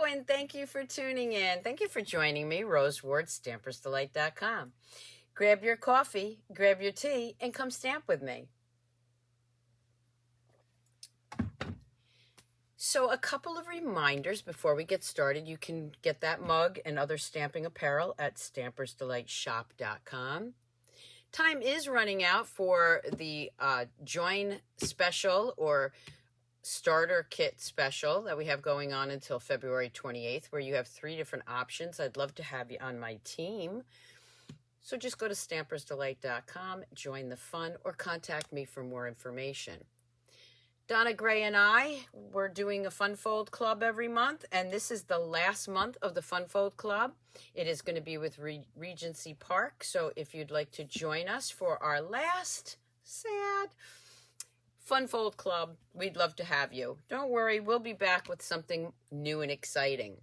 and thank you for tuning in. Thank you for joining me, Rose Ward, Stampersdelight.com. Grab your coffee, grab your tea, and come stamp with me. So a couple of reminders before we get started. You can get that mug and other stamping apparel at Stampersdelightshop.com. Time is running out for the Join Special or Starter Kit Special that we have going on until February 28th, where you have 3 different options. I'd love to have you on my team. So just go to Stampersdelight.com, join the fun, or contact me for more information. Donna Gray and I, we're doing a Fun Fold Club every month, and this is the last month of the Fun Fold Club. It is going to be with Regency Park, so if you'd like to join us for our last sad Fun Fold Club, we'd love to have you. Don't worry, we'll be back with something new and exciting.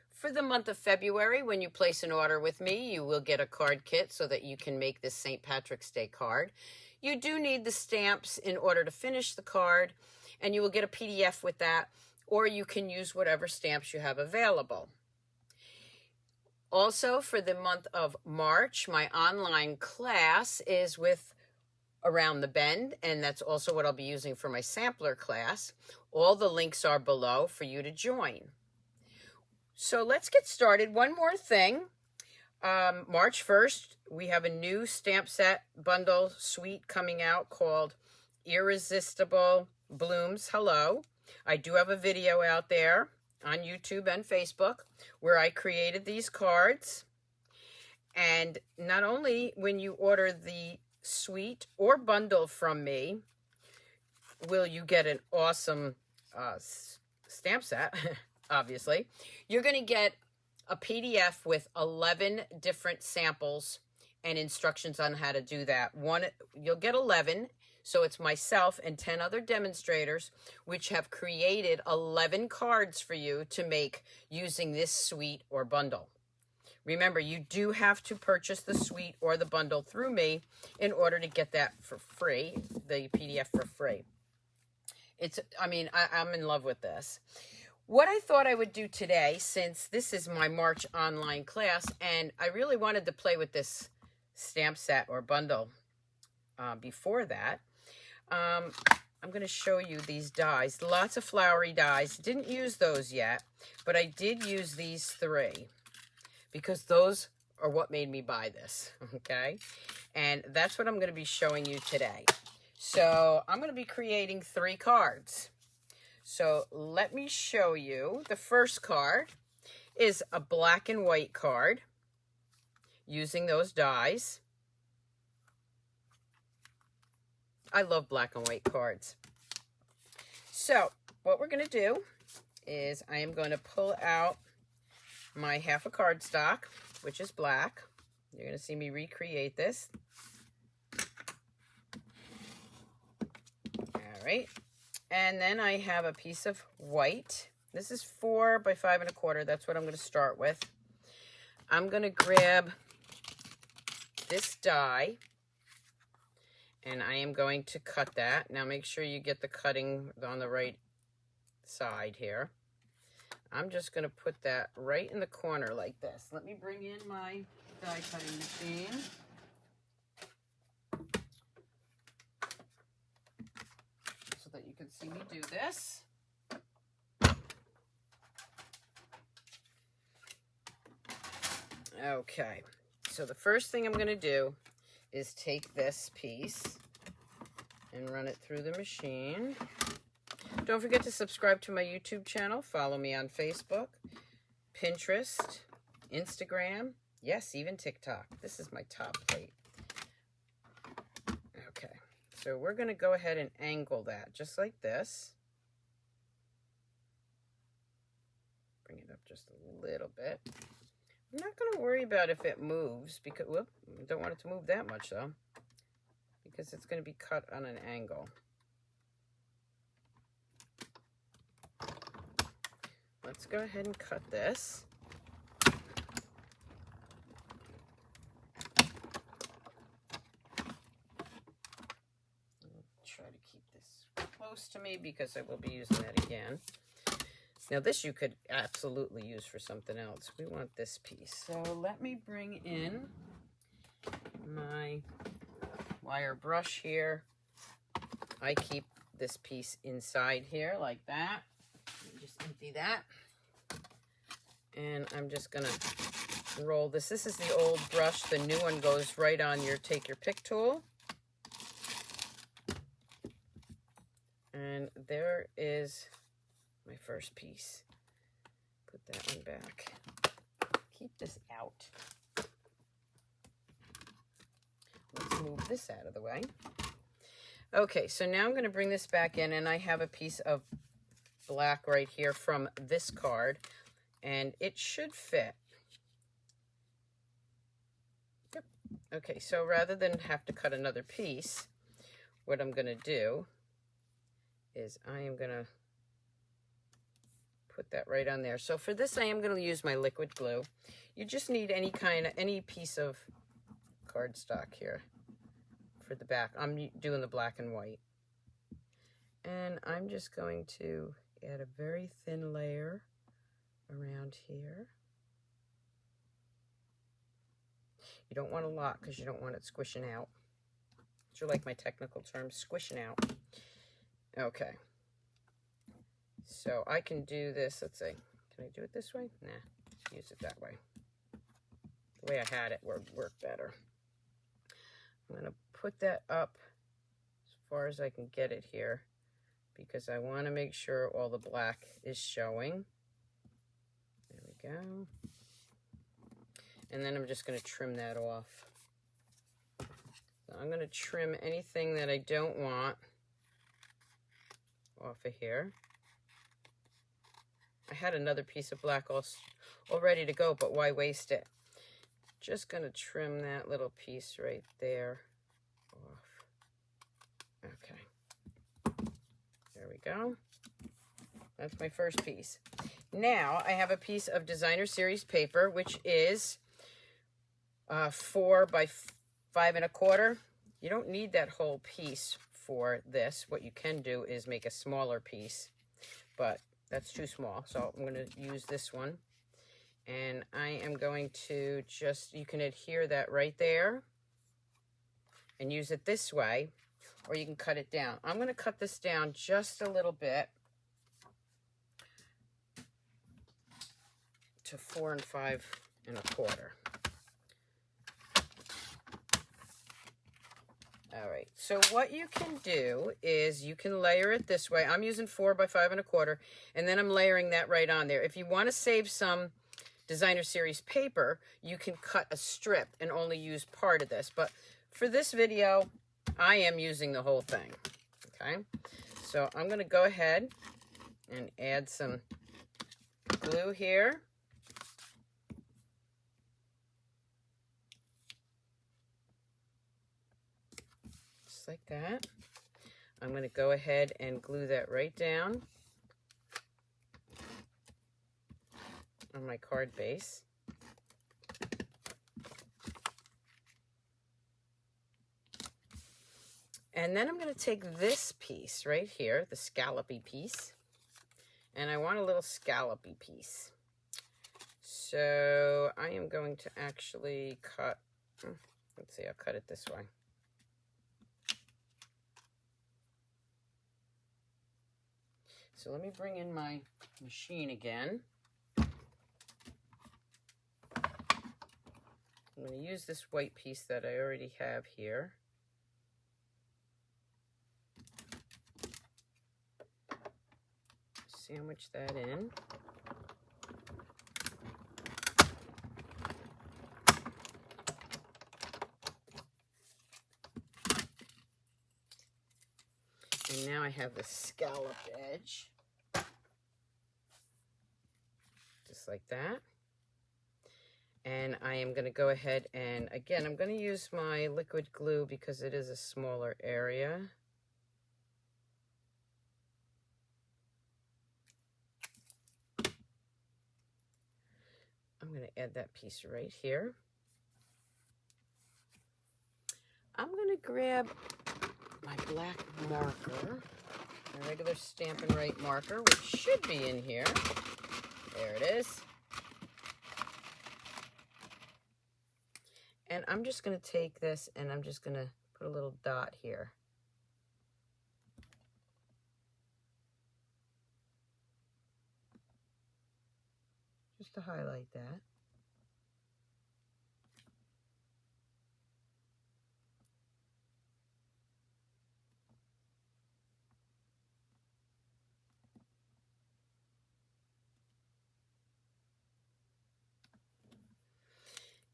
For the month of February, when you place an order with me, you will get a card kit so that you can make this St. Patrick's Day card. You do need the stamps in order to finish the card, and you will get a PDF with that, or you can use whatever stamps you have available. Also, for the month of March, my online class is with Around the Bend, and that's also what I'll be using for my sampler class. All the links are below for you to join. So let's get started. One more thing. March 1st, we have a new stamp set bundle suite coming out called Irresistible Blooms Hello. I do have a video out there on YouTube and Facebook where I created these cards. And not only when you order the suite or bundle from me will you get an awesome stamp set, obviously, you're going to get a PDF with 11 different samples and instructions on how to do that. You'll get 11, so it's myself and 10 other demonstrators which have created 11 cards for you to make using this suite or bundle. Remember, you do have to purchase the suite or the bundle through me in order to get that for free, the PDF for free. I'm in love with this. What I thought I would do today, since this is my March online class, and I really wanted to play with this stamp set or bundle before that, I'm going to show you these dies. Lots of flowery dies. Didn't use those yet, but I did use these 3 because those are what made me buy this, okay? And that's what I'm going to be showing you today. So I'm going to be creating 3 cards. So let me show you. The first card is a black and white card using those dies. I love black and white cards. So what we're going to do is I am going to pull out my half a cardstock, which is black. You're going to see me recreate this. All right. And then I have a piece of white. This is 4 by 5 1/4. That's what I'm going to start with. I'm going to grab this die, and I am going to cut that. Now make sure you get the cutting on the right side here. I'm just going to put that right in the corner like this. Let me bring in my die cutting machine. That you can see me do this. Okay, so the first thing I'm going to do is take this piece and run it through the machine. Don't forget to subscribe to my YouTube channel. Follow me on Facebook, Pinterest, Instagram, yes, even TikTok. This is my top plate. Okay. So we're going to go ahead and angle that just like this. Bring it up just a little bit. I'm not going to worry about if it moves because, whoop, I don't want it to move that much though, because it's going to be cut on an angle. Let's go ahead and cut this. Try to keep this close to me because I will be using that again. Now this you could absolutely use for something else. We want this piece. So let me bring in my wire brush here. I keep this piece inside here like that. Just empty that. And I'm just gonna roll this. This is the old brush. The new one goes right on your take your pick tool. And there is my first piece. Put that one back. Keep this out. Let's move this out of the way. Okay, so now I'm going to bring this back in, and I have a piece of black right here from this card, and it should fit. Yep. Okay, so rather than have to cut another piece, what I'm going to do is I am going to put that right on there. So for this, I am going to use my liquid glue. You just need any piece of cardstock here for the back. I'm doing the black and white. And I'm just going to add a very thin layer around here. You don't want a lot because you don't want it squishing out. Those are like my technical terms, squishing out. Okay. So I can do this, let's see. Can I do it this way? Nah, use it that way. The way I had it would work better. I'm going to put that up as far as I can get it here because I want to make sure all the black is showing. There we go. And then I'm just going to trim that off. So I'm going to trim anything that I don't want off of here. I had another piece of black all ready to go, but why waste it? Just going to trim that little piece right there off. Okay. There we go. That's my first piece. Now I have a piece of designer series paper, which is 4 by 5 1/4. You don't need that whole piece for this. What you can do is make a smaller piece, but that's too small. So I'm going to use this one. And I am going to you can adhere that right there and use it this way, or you can cut it down. I'm going to cut this down just a little bit to 4 5 1/4. All right, so what you can do is you can layer it this way. I'm using 4 by 5 1/4, and then I'm layering that right on there. If you want to save some designer series paper, you can cut a strip and only use part of this. But for this video, I am using the whole thing, okay? So I'm going to go ahead and add some glue here. Like that. I'm going to go ahead and glue that right down on my card base. And then I'm going to take this piece right here, the scallopy piece, and I want a little scallopy piece. So I am going to actually cut, let's see, I'll cut it this way. So let me bring in my machine again. I'm going to use this white piece that I already have here. Sandwich that in. And now I have the scalloped edge. Just like that. And I am going to go ahead and, again, I'm going to use my liquid glue because it is a smaller area. I'm going to add that piece right here. I'm going to grab my black marker. my regular Stampin' Right marker, which should be in here. There it is. And I'm just going to take this and I'm just going to put a little dot here. Just to highlight that.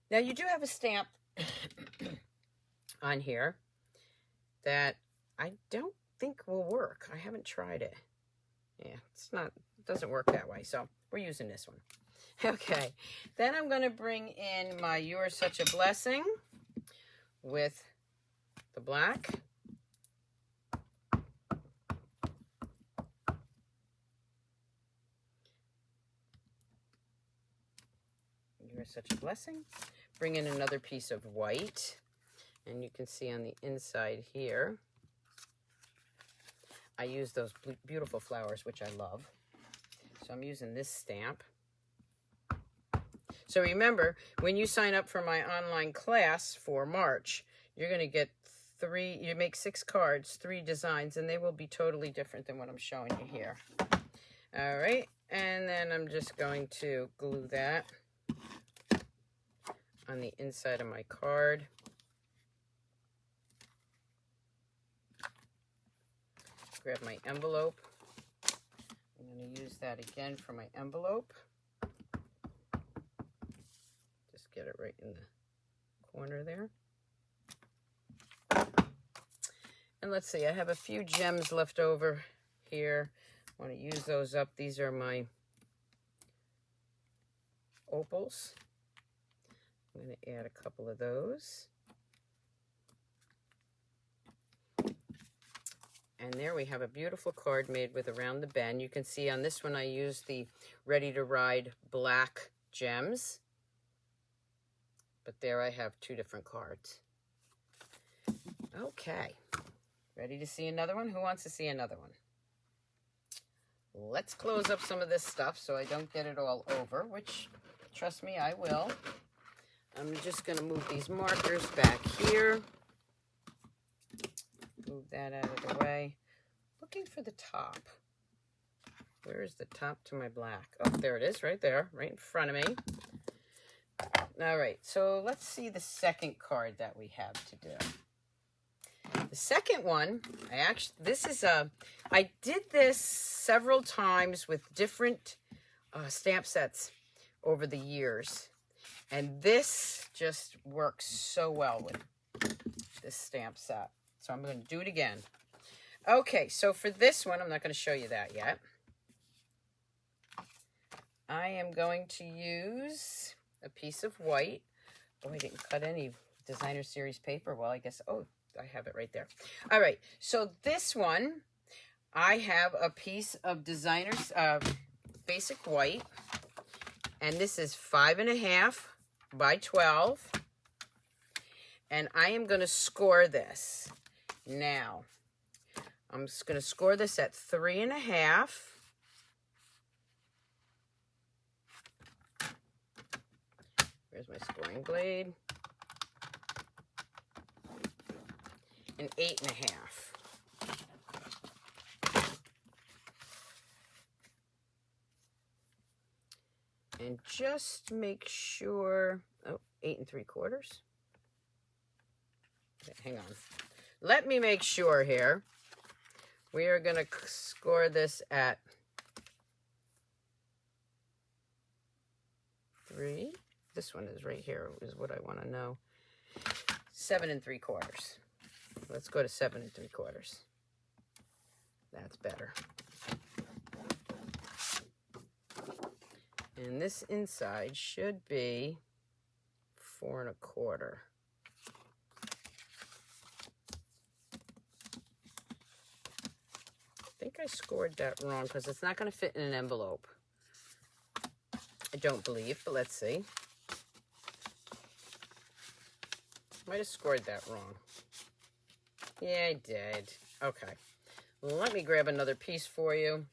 Now you do have a stamp on here that I don't think will work. I haven't tried it. Yeah, it doesn't work that way, so we're using this one. Okay, then I'm going to bring in my You're Such a Blessing with the black. You're Such a Blessing. Bring in another piece of white, and you can see on the inside here, I use those beautiful flowers, which I love. So I'm using this stamp. So remember, when you sign up for my online class for March, you're going to get you make 6 cards, 3 designs, and they will be totally different than what I'm showing you here. All right, and then I'm just going to glue that on the inside of my card. Grab my envelope. I'm going to use that again for my envelope. Just get it right in the corner there. And let's see, I have a few gems left over here. I want to use those up. These are my opals. I'm going to add a couple of those. And there we have a beautiful card made with Around the Bend. You can see on this one I used the Ready to Ride black gems. But there I have 2 different cards. Okay. Ready to see another one? Who wants to see another one? Let's close up some of this stuff so I don't get it all over, which, trust me, I will. I'm just going to move these markers back here. Move that out of the way. Looking for the top. Where is the top to my black? Oh, there it is, right there, right in front of me. All right, so let's see the second card that we have to do. The second one, I did this several times with different stamp sets over the years. And this just works so well with this stamp set. So I'm going to do it again. Okay, so for this one, I'm not going to show you that yet. I am going to use a piece of white. Oh, I didn't cut any designer series paper. Well, I guess, oh, I have it right there. All right, so this one, I have a piece of designer's basic white. And this is 5.5 by 12. And I am going to score this. Now, I'm just going to score this at 3.5. Here's my scoring blade. And 8.5. And just make sure, 8 3/4. Okay, hang on. Let me make sure here. We are going to score this at 3. This one is right here, is what I want to know. 7 3/4. Let's go to 7 3/4. That's better. And this inside should be 4 1/4. I think I scored that wrong because it's not going to fit in an envelope. I don't believe, but let's see. Might have scored that wrong. Yeah, I did. Okay. Let me grab another piece for you.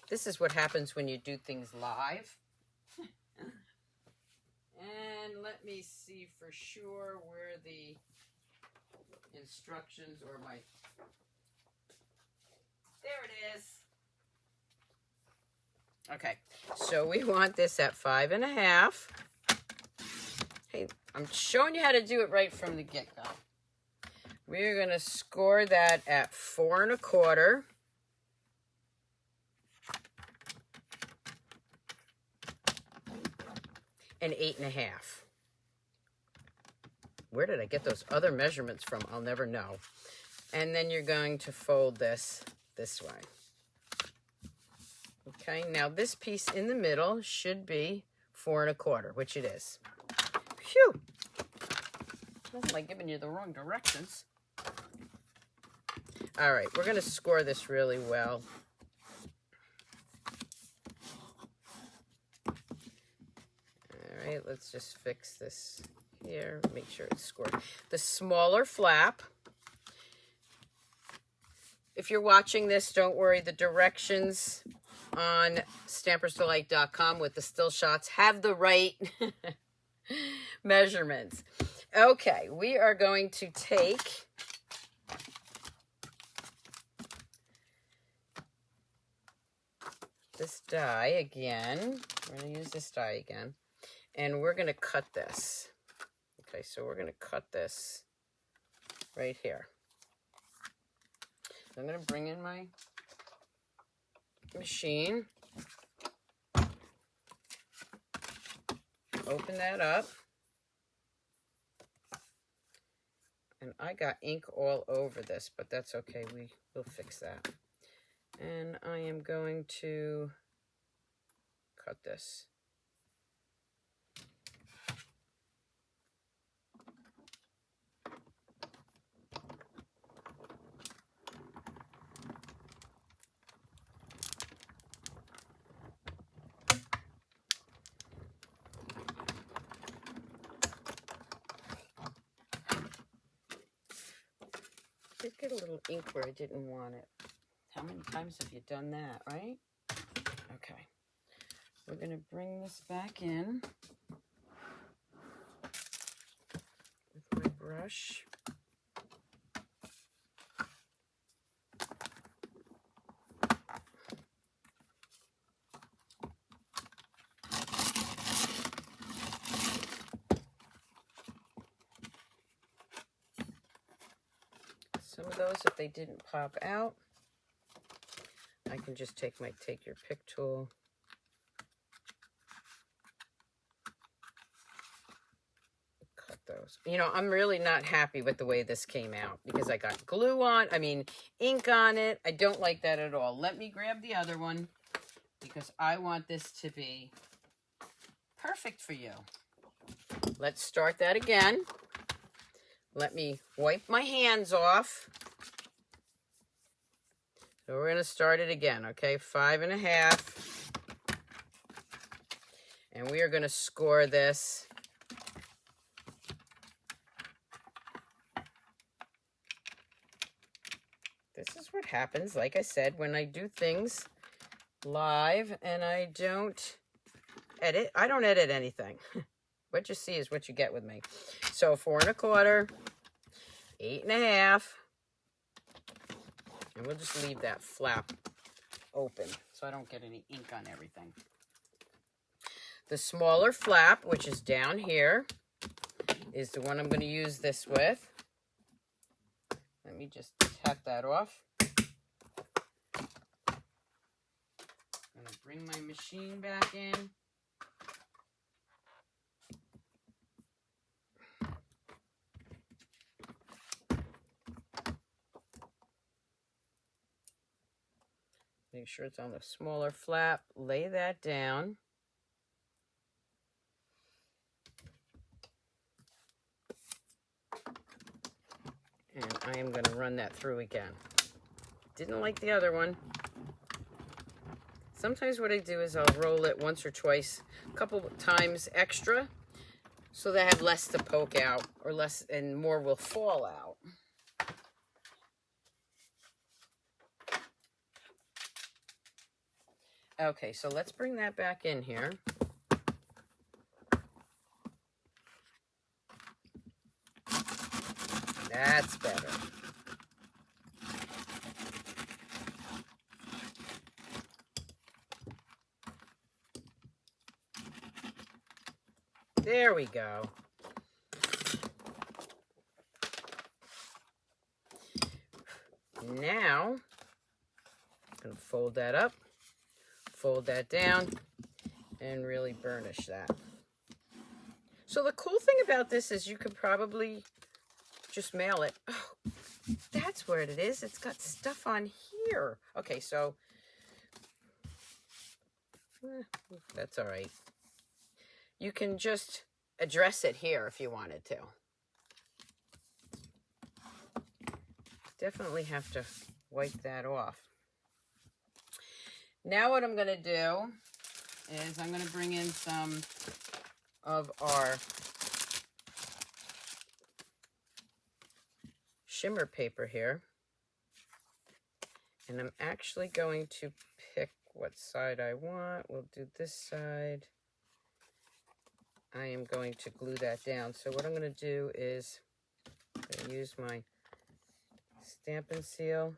This is what happens when you do things live. And let me see for sure where the instructions or my... There it is. Okay, so we want this at 5.5. Hey, I'm showing you how to do it right from the get-go. We're going to score that at 4.25. And 8.5. Where did I get those other measurements from? I'll never know. And then you're going to fold this way. Okay, now this piece in the middle should be 4.25, which it is. Phew! Oh, am I giving you the wrong directions? All right, we're going to score this really well. All right, let's just fix this here. Make sure it's scored. The smaller flap. If you're watching this, don't worry. The directions on Stampersdelight.com with the still shots have the right measurements. Okay, we are going to take this die again. We're going to use this die again. And we're going to cut this. Okay, so we're going to cut this right here. I'm going to bring in my machine. Open that up. And I got ink all over this, but that's okay. We'll fix that. And I am going to cut this. I did get a little ink where I didn't want it. How many times have you done that, right? Okay. We're going to bring this back in with my brush. Some of those, if they didn't pop out, I can just take your pick tool. Cut those. You know, I'm really not happy with the way this came out because I got ink on it. I don't like that at all. Let me grab the other one because I want this to be perfect for you. Let's start that again. Let me wipe my hands off. So we're going to start it again, okay? 5.5. And we are going to score this. This is what happens, like I said, when I do things live and I don't edit. I don't edit anything. What you see is what you get with me. So 4.25, 8.5, and we'll just leave that flap open so I don't get any ink on everything. The smaller flap, which is down here, is the one I'm going to use this with. Let me just tap that off. I'm going to bring my machine back in. Make sure it's on the smaller flap. Lay that down. And I am going to run that through again. Didn't like the other one. Sometimes what I do is I'll roll it once or twice, a couple of times extra, so that I have less to poke out, or less, and more will fall out. Okay, so let's bring that back in here. That's better. There we go. Now, I'm going to fold that up, fold that down, and really burnish that. So the cool thing about this is you could probably just mail it. Oh, that's where it is. It's got stuff on here. Okay, so that's all right. You can just address it here if you wanted to. Definitely have to wipe that off. Now what I'm going to do is I'm going to bring in some of our shimmer paper here. And I'm actually going to pick what side I want. We'll do this side. I am going to glue that down. So what I'm going to do is I'm going to use my Stamp and Seal.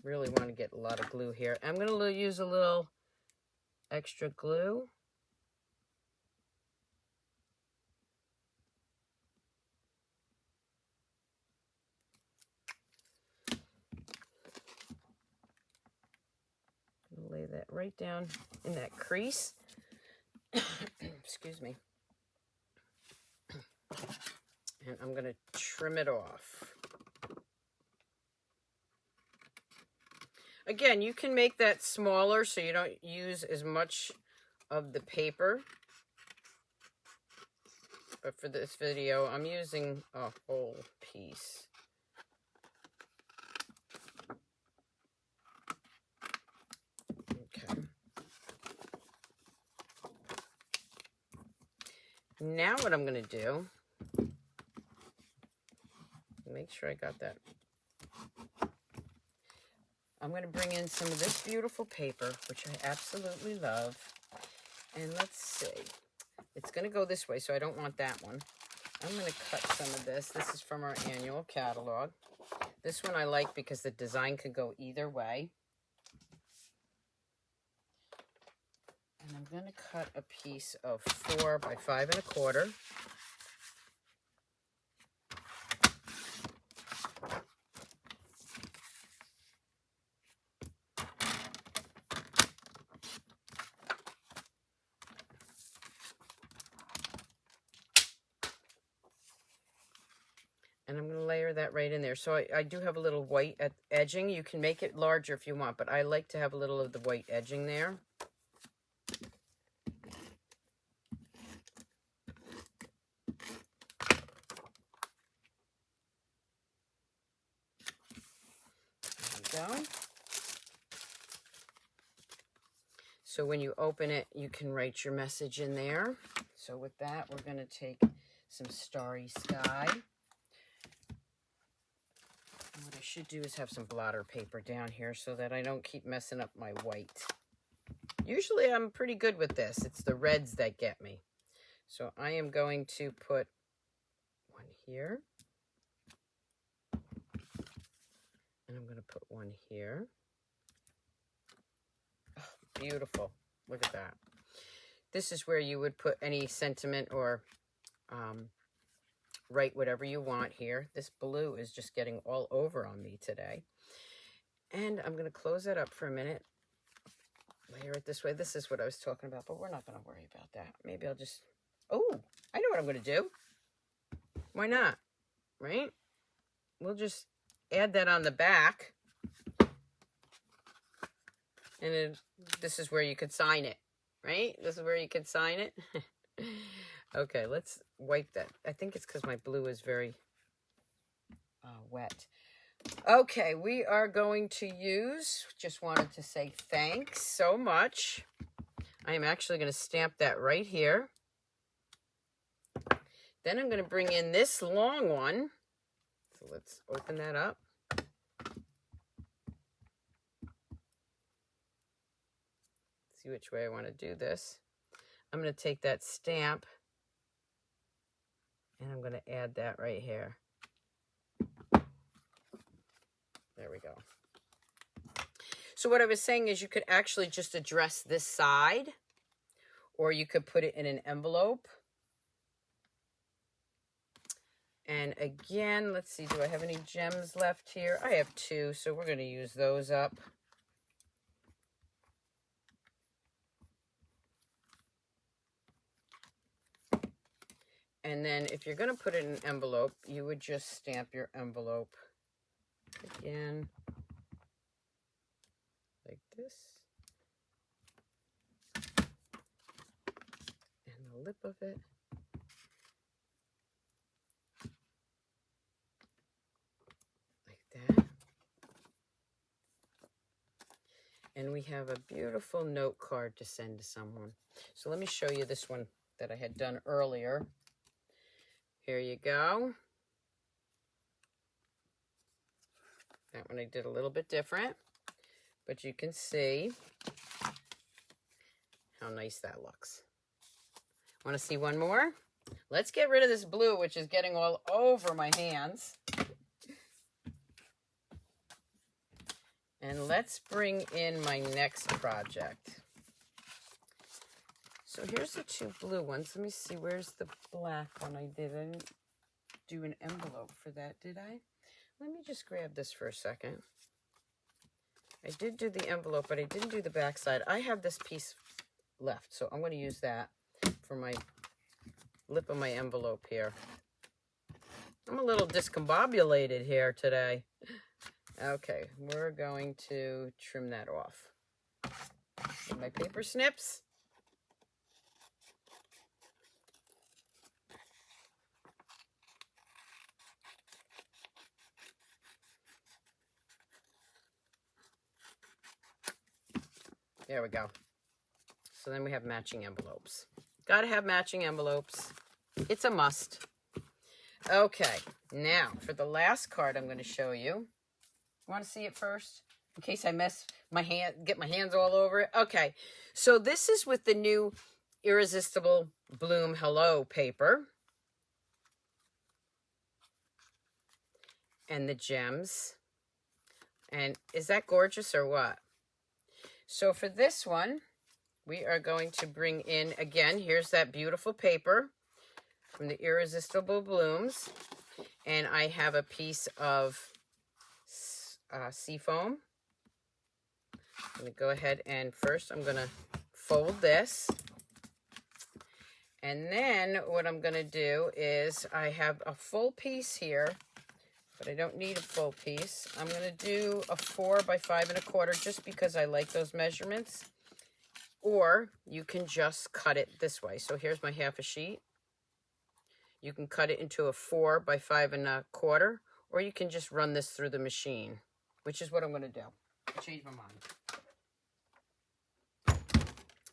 Really want to get a lot of glue here. I'm going to use a little extra glue. Lay that right down in that crease. Excuse me. And I'm going to trim it off. Again, you can make that smaller so you don't use as much of the paper. But for this video, I'm using a whole piece. Okay. Now what I'm going to do, make sure I got that. I'm going to bring in some of this beautiful paper, which I absolutely love. And let's see. It's going to go this way, so I don't want that one. I'm going to cut some of this. This is from our annual catalog. This one I like because the design could go either way. And I'm going to cut a piece of 4 by 5 1/4. And I'm going to layer that right in there. So I do have a little white edging. You can make it larger if you want, but I like to have a little of the white edging there. There we go. So when you open it, you can write your message in there. So with that, we're going to take some Starry Sky. And what I should do is have some blotter paper down here so that I don't keep messing up my white. Usually I'm pretty good with this. It's the reds that get me. So I am going to put one here. And I'm going to put one here. Oh, beautiful. Look at that. This is where you would put any sentiment or write whatever you want here. This blue is just getting all over on me today. And I'm going to close that up for a minute. Layer it this way. This is what I was talking about, but we're not going to worry about that. Maybe I'll just... Oh, I know what I'm going to do. Why not? Right? We'll just add that on the back. And this is where you could sign it. Right? This is where you could sign it. Okay, let's wipe that. I think it's because my blue is very wet. Okay, we are going to use, just wanted to say thanks so much. I am actually going to stamp that right here. Then I'm going to bring in this long one. So let's open that up. see which way I want to do this. I'm going to take that stamp and I'm going to add that right here. There we go. So what I was saying is you could actually just address this side, or you could put it in an envelope. And again, let's see, do I have any gems left here? I have 2, so we're going to use those up. And then if you're going to put it in an envelope, you would just stamp your envelope again, like this. And the lip of it. Like that. And we have a beautiful note card to send to someone. So let me show you this one that I had done earlier. Here you go. That one I did a little bit different, but you can see how nice that looks. Want to see one more? Let's get rid of this blue, which is getting all over my hands. And let's bring in my next project. So here's the 2 blue ones. Let me see, where's the black one I did? I didn't do an envelope for that, did I? Let me just grab this for a second. I did do the envelope, but I didn't do the back side. I have this piece left, so I'm going to use that for my lip of my envelope here. I'm a little discombobulated here today. Okay, we're going to trim that off. With my paper snips. There we go. So then we have matching envelopes. Gotta have matching envelopes. It's a must. Okay, now for the last card I'm going to show you. Want to see it first? In case I get my hands all over it. Okay, so this is with the new Irresistible Bloom Hello paper. And the gems. And is that gorgeous or what? So for this one, we are going to bring in, again, here's that beautiful paper from the Irresistible Blooms. And I have a piece of seafoam. I'm going to go ahead and first I'm going to fold this. And then what I'm going to do is I have a full piece here, but I don't need a full piece. I'm going to do a 4 by 5 1/4 just because I like those measurements. Or you can just cut it this way. So here's my half a sheet. You can cut it into a 4 by 5 1/4, or you can just run this through the machine, which is what I'm going to do. I changed my mind.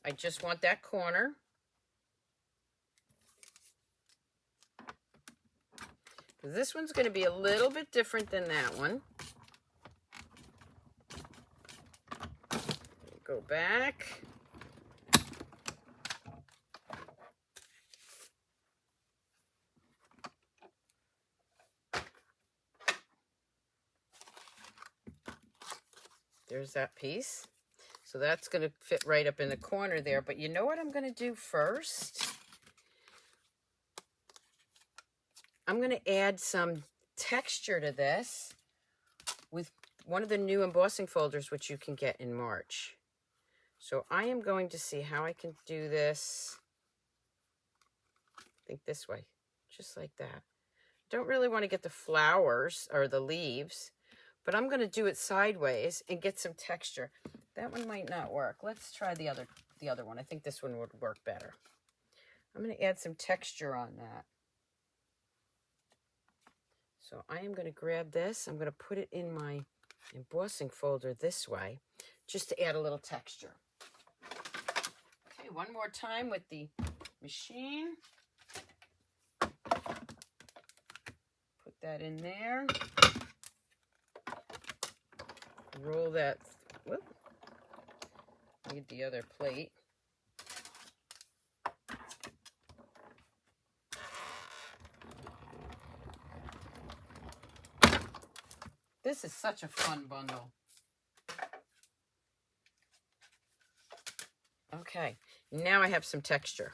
I just want that corner. This one's going to be a little bit different than that one. Go back. There's that piece. So that's going to fit right up in the corner there. But you know what I'm going to do first? I'm going to add some texture to this with one of the new embossing folders, which you can get in March. So I am going to see how I can do this. I think this way, just like that. Don't really want to get the flowers or the leaves, but I'm going to do it sideways and get some texture. That one might not work. Let's try the other one. I think this one would work better. I'm going to add some texture on that. So I am going to grab this. I'm going to put it in my embossing folder this way, just to add a little texture. Okay, one more time with the machine. Put that in there. Roll that, Need the other plate. This is such a fun bundle. Okay, now I have some texture.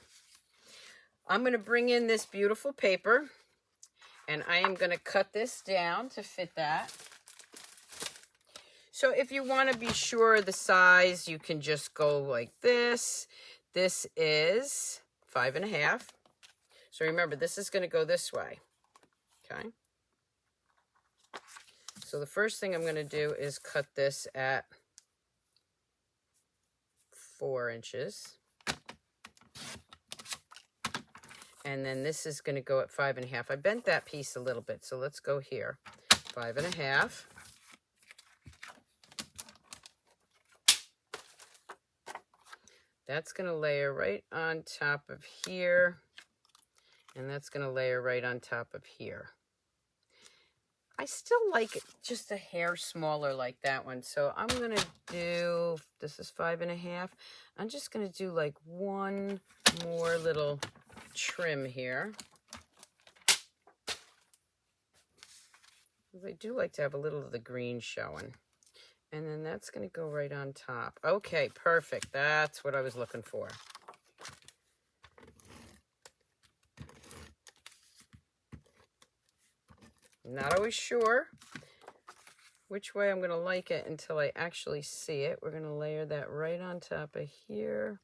I'm going to bring in this beautiful paper, and I am going to cut this down to fit that. So if you want to be sure of the size, you can just go like this. This is 5.5. So remember, this is going to go this way. Okay. So the first thing I'm going to do is cut this at 4 inches. And then this is going to go at 5.5. I bent that piece a little bit, so let's go here. 5.5. That's going to layer right on top of here. And that's going to layer right on top of here. I still like it just a hair smaller like that one. So I'm going to do, this is 5.5. I'm just going to do like one more little trim here. I do like to have a little of the green showing. And then that's going to go right on top. Okay, perfect. That's what I was looking for. Not always sure which way I'm going to like it until I actually see it. We're going to layer that right on top of here.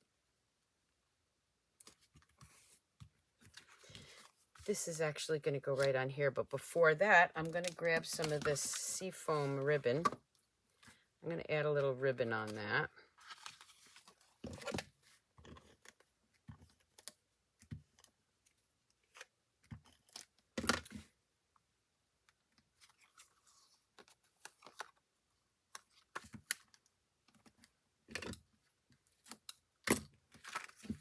This is actually going to go right on here, but before that, I'm going to grab some of this seafoam ribbon. I'm going to add a little ribbon on that.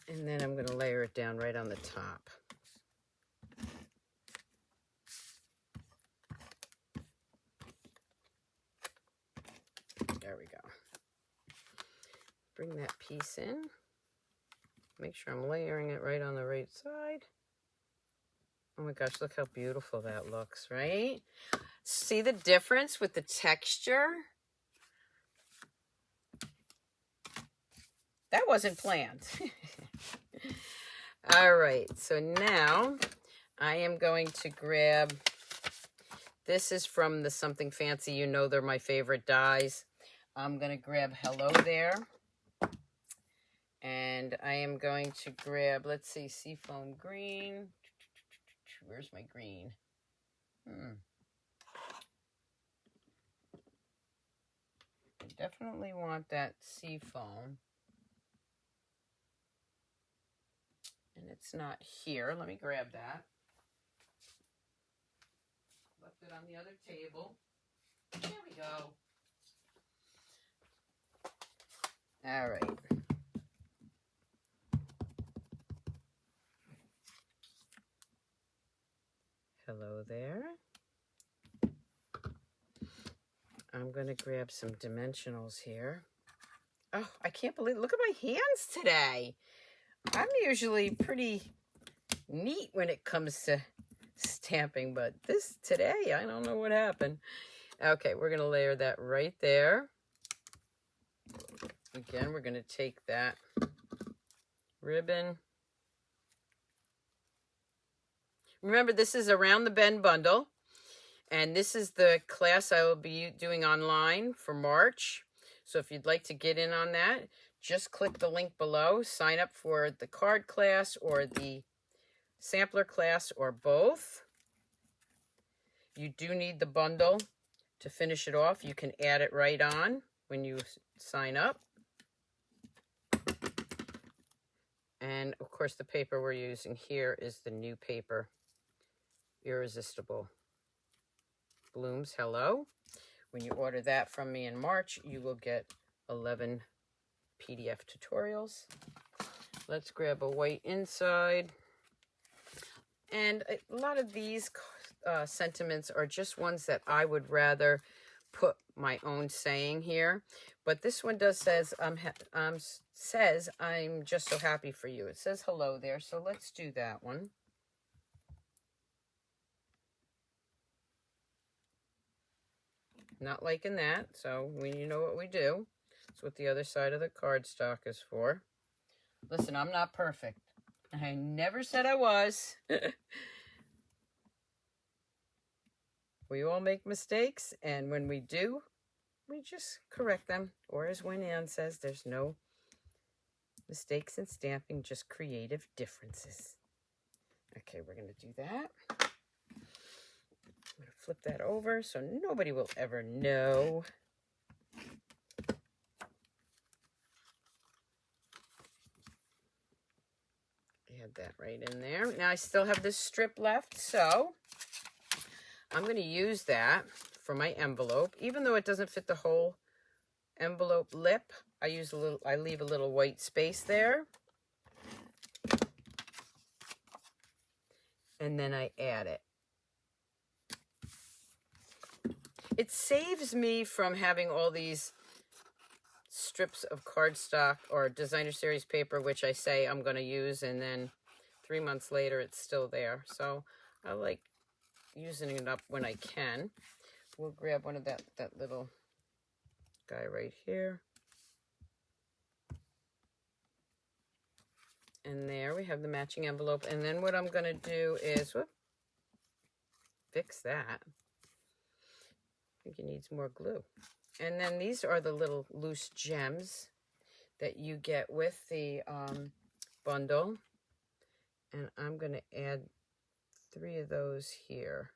And then I'm going to layer it down right on the top. There we go. Bring that piece in. Make sure I'm layering it right on the right side. Oh my gosh, look how beautiful that looks, right? See the difference with the texture? That wasn't planned. All right, so now I am going to grab, this is from the Something Fancy. You know they're my favorite dyes. I'm going to grab Hello There. And I am going to grab, let's see, Seafoam Green. Where's my green? I definitely want that seafoam. And it's not here. Let me grab that. Left it on the other table. There we go. All right. Hello there. I'm going to grab some dimensionals here. Oh, I can't believe, look at my hands today. I'm usually pretty neat when it comes to stamping, but this today, I don't know what happened. Okay, we're going to layer that right there. Again, we're going to take that ribbon. Remember, this is Around the Bend bundle, and this is the class I will be doing online for March. So if you'd like to get in on that, just click the link below, sign up for the card class or the sampler class or both. You do need the bundle to finish it off. You can add it right on when you sign up. And of course the paper we're using here is the new paper, Irresistible Blooms Hello. When you order that from me in March, you will get 11 PDF tutorials. Let's grab a white inside. And a lot of these sentiments are just ones that I would rather put my own saying here. But this one does says I'm just so happy for you. It says hello there, so let's do that one. Not liking that, so you know what we do. It's what the other side of the cardstock is for. Listen, I'm not perfect. I never said I was. We all make mistakes, and when we do, we just correct them. Or as Ann says, there's no mistakes in stamping, just creative differences. Okay, we're going to do that. I'm going to flip that over so nobody will ever know. Add that right in there. Now I still have this strip left, so I'm going to use that for my envelope. Even though it doesn't fit the whole envelope lip, I leave a little white space there. And then I add it. It saves me from having all these strips of cardstock or designer series paper, which I say I'm going to use, and then 3 months later it's still there. So I like using it up when I can. We'll grab one of that little guy right here. And there we have the matching envelope. And then what I'm going to do is fix that. I think it needs more glue. And then these are the little loose gems that you get with the bundle. And I'm going to add 3 of those here.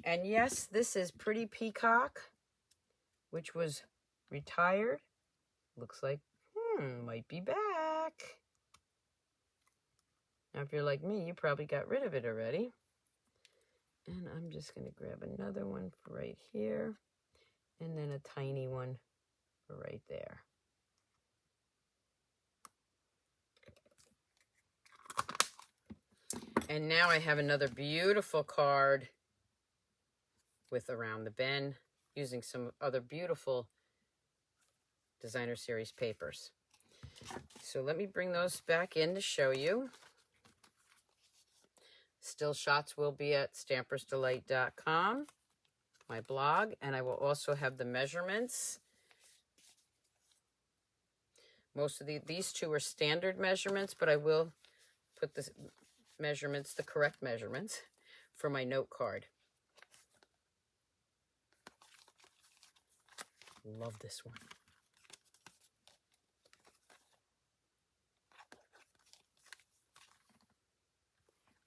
And yes, this is Pretty Peacock, which was retired. Looks like, might be back. Now, if you're like me, you probably got rid of it already. And I'm just going to grab another one for right here, and then a tiny one for right there. And now I have another beautiful card with Around the Bend, using some other beautiful designer series papers. So let me bring those back in to show you. Still shots will be at Stampersdelight.com, my blog, and I will also have the measurements. Most of these 2 are standard measurements, but I will put the measurements, the correct measurements, for my note card. Love this one.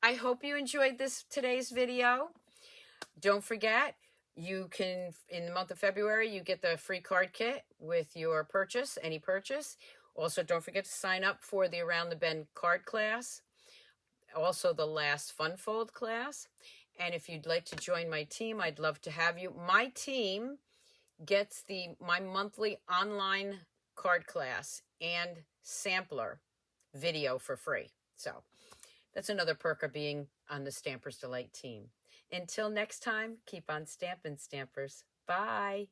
I hope you enjoyed today's video. Don't forget, you can, in the month of February, you get the free card kit with your purchase, any purchase. Also, don't forget to sign up for the Around the Bend card class. Also, the last Fun Fold class. And if you'd like to join my team, I'd love to have you. My team gets my monthly online card class and sampler video for free. So that's another perk of being on the Stampers Delight team. Until next time, keep on stamping, Stampers. Bye.